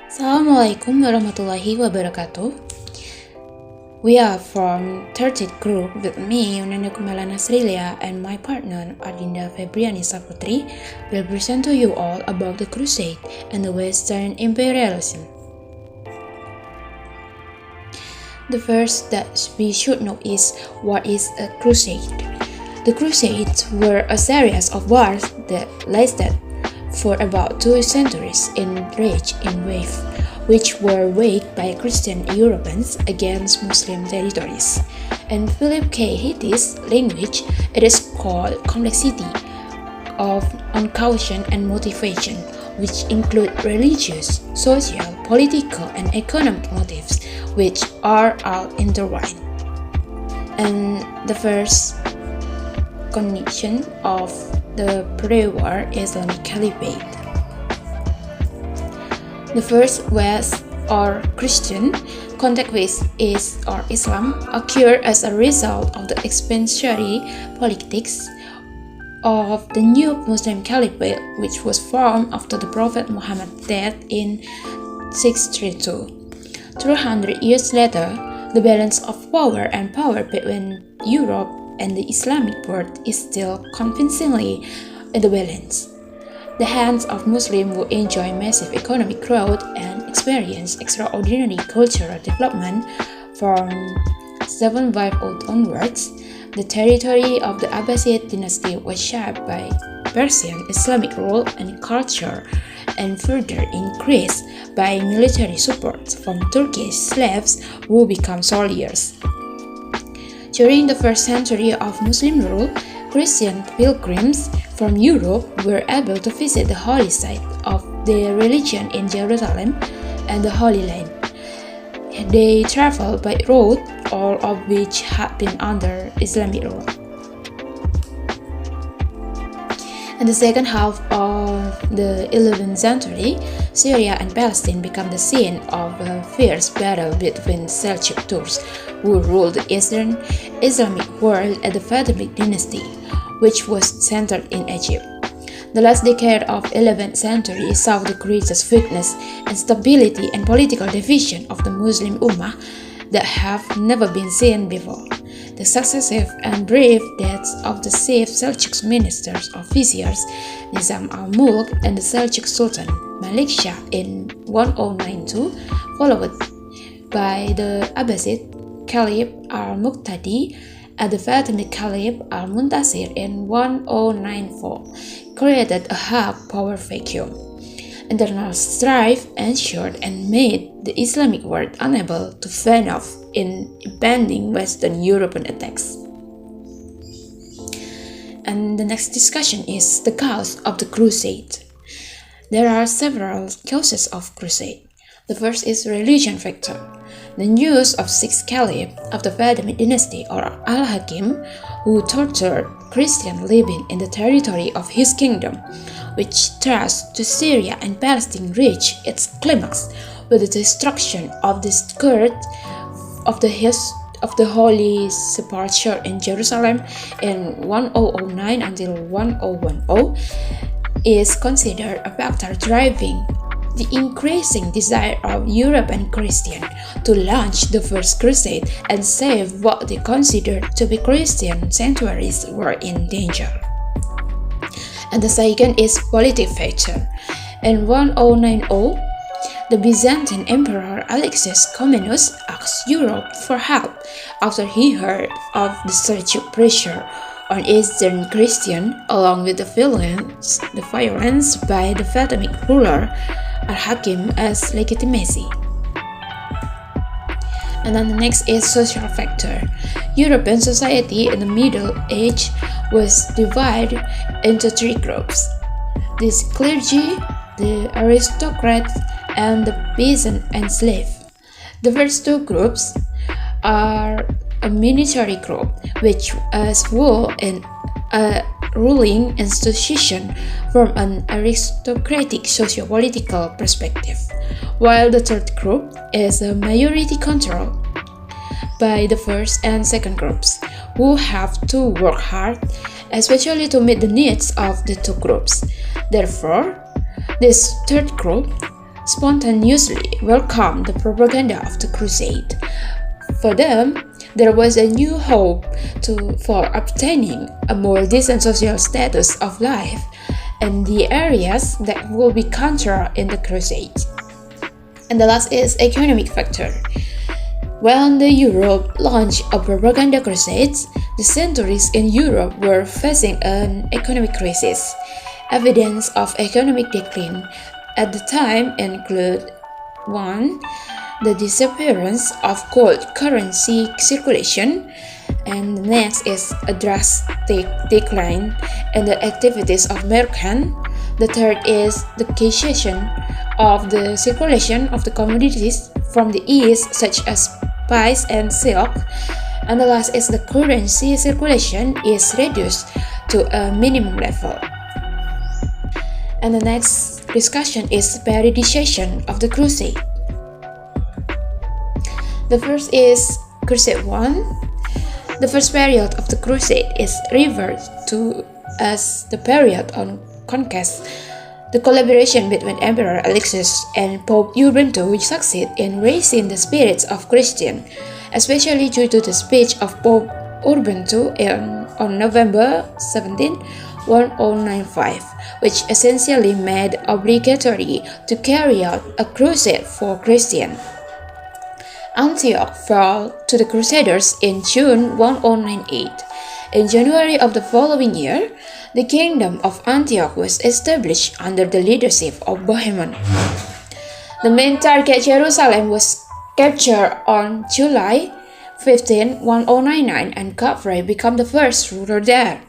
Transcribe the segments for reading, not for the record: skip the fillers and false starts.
Assalamualaikum warahmatullahi wabarakatuh. We are from Third Group with me, Yonanda, Kumala, Nasrilia, and my partner, Adinda, Febriani, Saputri, will present to you all about the Crusade and the Western Imperialism. The first that we should know is what is a crusade. The Crusades were a series of wars that lasted for about 2 centuries in wave, which were waged by Christian Europeans against Muslim territories. In Philip K. Hitti's language, it is called complexity on caution and motivation, which include religious, social, political, and economic motives, which are all intertwined. And the first condition of the pre-war Islamic Caliphate. The first West or Christian contact with Islam occurred as a result of the expansionary politics of the new Muslim Caliphate, which was formed after the Prophet Muhammad's death in 632. 300 years later, the balance of power between Europe and the Islamic world is still convincingly in the balance. The hands of Muslims who enjoy massive economic growth and experience extraordinary cultural development from 750 onwards. The territory of the Abbasid dynasty was shaped by Persian Islamic rule and culture, and further increased by military support from Turkish slaves who became soldiers. During the first century of Muslim rule, Christian pilgrims from Europe were able to visit the holy site of their religion in Jerusalem and the Holy Land. They traveled by road, all of which had been under Islamic rule. In the second half of the 11th century, Syria and Palestine became the scene of a fierce battle between Seljuk Turks, who ruled the Eastern Islamic world at the Fatimid dynasty, which was centered in Egypt. The last decade of 11th century saw the greatest weakness, instability, and political division of the Muslim Ummah that have never been seen before. The successive and brave deaths of the chief Seljuk ministers or viziers Nizam al-Mulk and the Seljuk Sultan Malik Shah in 1092, followed by the Abbasid Caliph al-Muqtadi and the Fatimid Caliph al-Muntasir in 1094, created a hard power vacuum. Internal strife ensured and made the Islamic world unable to fend off in impending Western European attacks. And the next discussion is the cause of the Crusade. There are several causes of Crusade. The first is religion factor. The news of 6 caliphs of the Fatimid dynasty or Al-Hakim who tortured Christians living in the territory of his kingdom, which thrust to Syria and Palestine, reached its climax with the destruction of the skirt of the Holy Sepulchre in Jerusalem in 1009 until 1010, is considered a factor driving the increasing desire of European Christians to launch the First Crusade and save what they considered to be Christian sanctuaries were in danger. And the second is political factor. In 1090, the Byzantine Emperor Alexius Comnenus asked Europe for help after he heard of the Seljuk pressure on Eastern Christians, along with the violence by the Fatimid ruler Al-Hakim as legitimacy. And then the next is social factor. European society in the Middle Age was divided into 3 groups: the clergy, the aristocrats, and the peasant and slave. The first 2 groups are a military group, which is ruled in a ruling institution from an aristocratic socio-political perspective, while the third group is a majority controlled by the first and second groups, who have to work hard, especially to meet the needs of the 2 groups. Therefore, this third group spontaneously welcomed the propaganda of the Crusade. For them, there was a new hope for obtaining a more decent social status of life in the areas that will be conquered in the Crusades. And the last is economic factor. When the Europe launched a propaganda crusades, the centuries in Europe were facing an economic crisis. Evidence of economic decline at the time include 1. The disappearance of gold currency circulation, and the next is a drastic decline in the activities of merchants. The third is the cessation of the circulation of the commodities from the east, such as spice and silk, and the last is the currency circulation is reduced to a minimum level. And the next discussion is periodization of the Crusade. The first is Crusade 1. The first period of the Crusade is referred to as the period on conquest. The collaboration between Emperor Alexius and Pope Urban II succeeded in raising the spirits of Christians, especially due to the speech of Pope Urban II on November 17, 1095, which essentially made obligatory to carry out a crusade for Christians. Antioch fell to the Crusaders in June 1098. In January of the following year, the Kingdom of Antioch was established under the leadership of Bohemond. The main target, Jerusalem, was captured on July 15, 1099, and Godfrey became the first ruler there.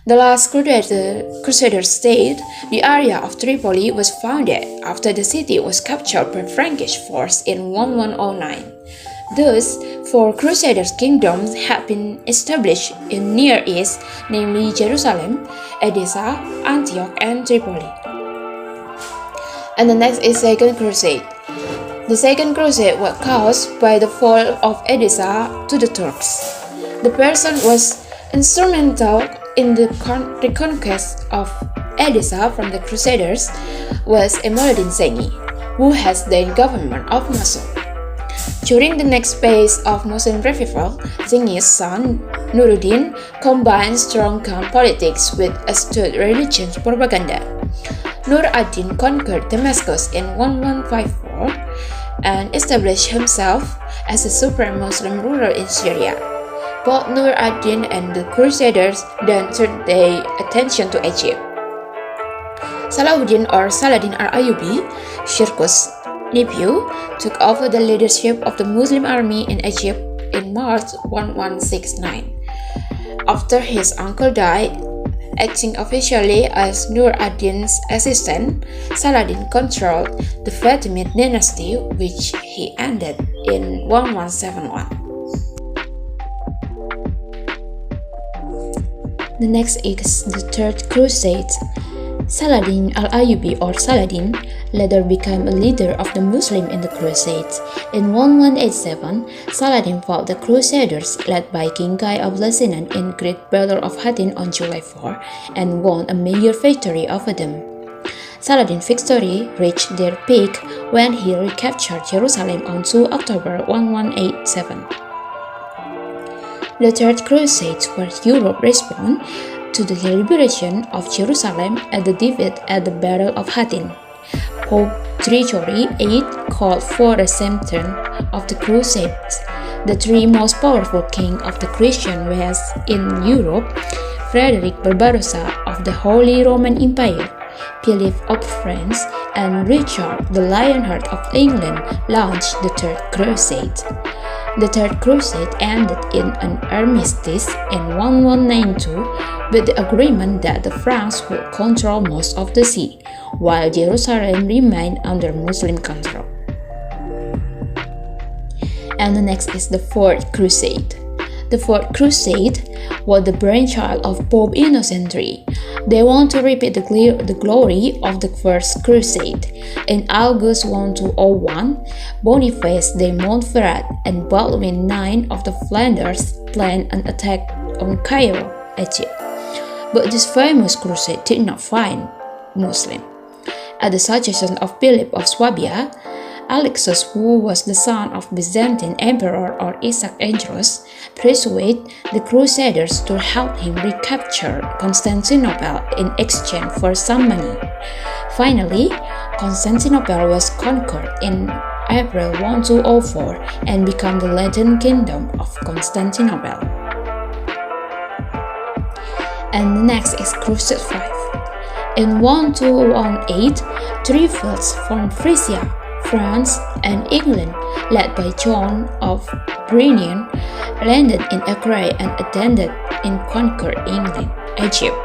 The last Crusader state, the area of Tripoli, was founded after the city was captured by Frankish force in 1109. Thus, 4 Crusader kingdoms had been established in Near East, namely Jerusalem, Edessa, Antioch, and Tripoli. And the next is Second Crusade. The Second Crusade was caused by the fall of Edessa to the Turks. The person was instrumental in the reconquest of Edessa from the Crusaders was Emil Zengi, who has the government of Mosul. During the next phase of Muslim revival, Zengi's son, Nuruddin, combined strong gun politics with astute religious propaganda. Nur ad-Din conquered Damascus in 1154 and established himself as a supreme Muslim ruler in Syria. Both Nur ad-Din and the Crusaders then turned their attention to Egypt. Salahuddin or Saladin al-Ayyubi, Shirkuh's nephew, took over the leadership of the Muslim army in Egypt in March 1169. After his uncle died, acting officially as Nur ad-Din's assistant, Saladin controlled the Fatimid dynasty, which he ended in 1171. The next is the Third Crusade. Saladin al-Ayyubi or Saladin later became a leader of the Muslims in the Crusades. In 1187, Saladin fought the Crusaders led by King Kai of Lusignan in Great Battle of Hattin on July 4 and won a major victory over them. Saladin's victory reached their peak when he recaptured Jerusalem on 2 October 1187. The Third Crusade was Europe's response to the liberation of Jerusalem and the defeat at the Battle of Hattin. Pope Gregory VIII called for the same turn of the Crusades. The 3 most powerful kings of the Christian West in Europe, Frederick Barbarossa of the Holy Roman Empire, Philip of France, and Richard the Lionheart of England, launched the Third Crusade. The Third Crusade ended in an armistice in 1192 with the agreement that the Franks would control most of the sea, while Jerusalem remained under Muslim control. And the next is the Fourth Crusade. The Fourth Crusade was the brainchild of Pope Innocent III. They want to repeat the glory of the First Crusade. In August 1201, Boniface de Montferrat and Baldwin IX of the Flanders planned an attack on Cairo, Egypt. But this famous crusade did not find Muslims. At the suggestion of Philip of Swabia, Alexius, who was the son of Byzantine Emperor or Isaac Angelus, persuaded the Crusaders to help him recapture Constantinople in exchange for some money. Finally, Constantinople was conquered in April 1204 and became the Latin Kingdom of Constantinople. And the next is Crusade 5. In 1218, three fleets from Frisia, France, and England, led by John of Bremen, landed in Acre and attended in conquered England, Egypt.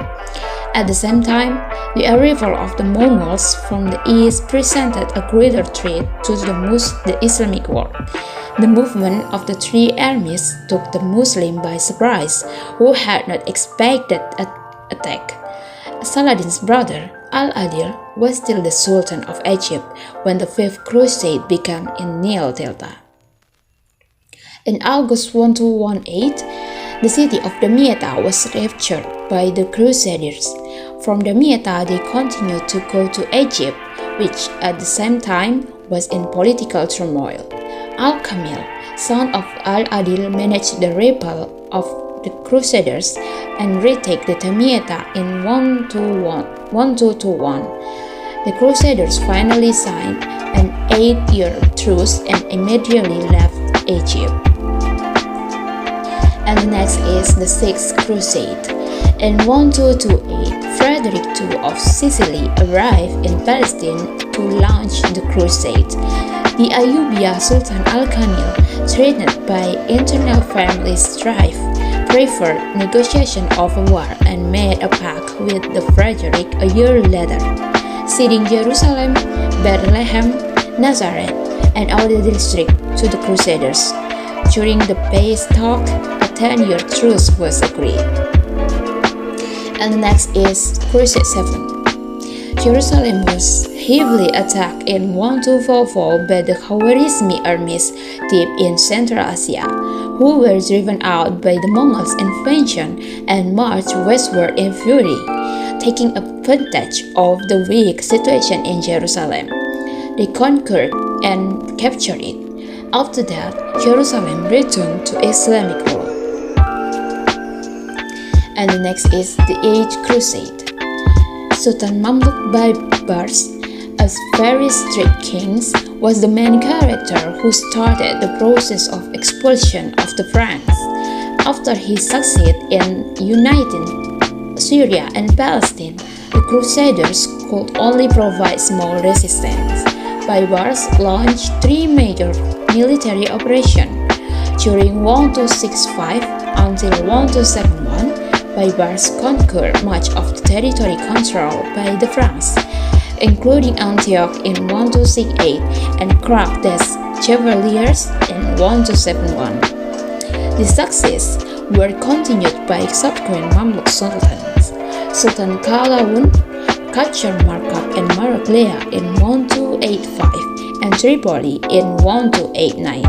At the same time, the arrival of the Mongols from the east presented a greater threat to the Islamic world. The movement of the three armies took the Muslims by surprise, who had not expected an attack. Saladin's brother, Al-Adil, was still the Sultan of Egypt when the Fifth Crusade began in Nile Delta. In August 1218, the city of Damietta was captured by the Crusaders. From Damietta, they continued to go to Egypt, which at the same time was in political turmoil. Al-Kamil, son of Al-Adil, managed the repel of the Crusaders and retake the Damietta in 1221. The Crusaders finally signed an 8-year truce and immediately left Egypt. And the next is the Sixth Crusade. In 1228, Frederick II of Sicily arrived in Palestine to launch the crusade. The Ayyubiya Sultan Al-Kamil, threatened by internal family strife, preferred negotiation over war and made a pact with the Frederick a year later, ceding Jerusalem, Bethlehem, Nazareth, and all the district to the Crusaders. During the peace talk, a 10-year truce was agreed. And the next is Crusade 7. Jerusalem was heavily attacked in 1244 by the Khwarizmi armies deep in Central Asia, who were driven out by the Mongols' invasion and marched westward in fury, taking advantage of the weak situation in Jerusalem. They conquered and captured it. After that, Jerusalem returned to Islamic rule. And the next is the Eighth Crusade. Sultan Mamluk Baybars, a very strict king, was the main character who started the process of expulsion of the Franks. After he succeeded in uniting Syria and Palestine, the Crusaders could only provide small resistance. Baybars launched three major military operations. During 1265 until 1271, Baybars conquered much of the territory controlled by the Franks, including Antioch in 1268 and Crusades Chevaliers in 1271. These successes were continued by subsequent Mamluk sultans. Sultan Qalawun captured Markab and Maraglia in 1285 and Tripoli in 1289.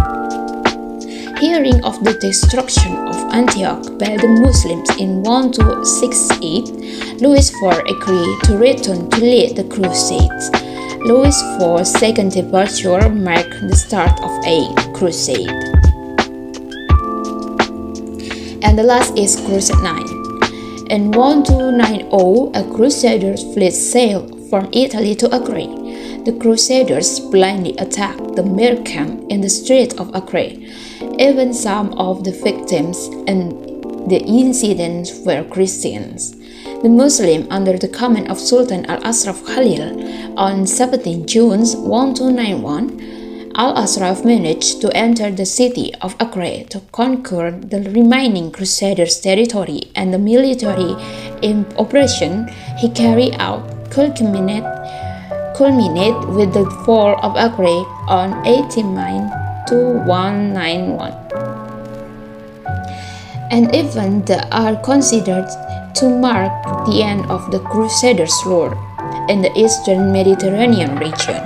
Hearing of the destruction of Antioch by the Muslims in 1268, Louis IV agreed to return to lead the Crusades. Louis IV's second departure marked the start of a crusade. And the last is Crusade 9. In 1290, a Crusaders fleet sailed from Italy to Acre. The Crusaders blindly attacked the merchants in the Strait of Acre. Even some of the victims in the incident were Christians. The Muslims, under the command of Sultan Al-Ashraf Khalil, on 17 June 1291, Al-Ashraf managed to enter the city of Acre to conquer the remaining Crusaders' territory, and the military operation he carried out culminate with the fall of Acre on 18 May 2191. And even they are considered to mark the end of the Crusaders' rule in the eastern Mediterranean region.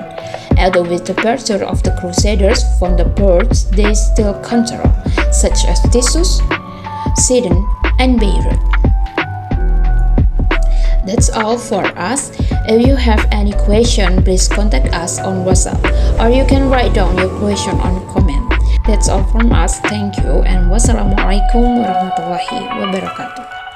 Although with the departure of the Crusaders from the ports they still control, such as Tissus, Sidon, and Beirut. That's all for us. If you have any question, please contact us on WhatsApp, or you can write down your question on comment. That's all from us. Thank you, and wassalamualaikum warahmatullahi wabarakatuh.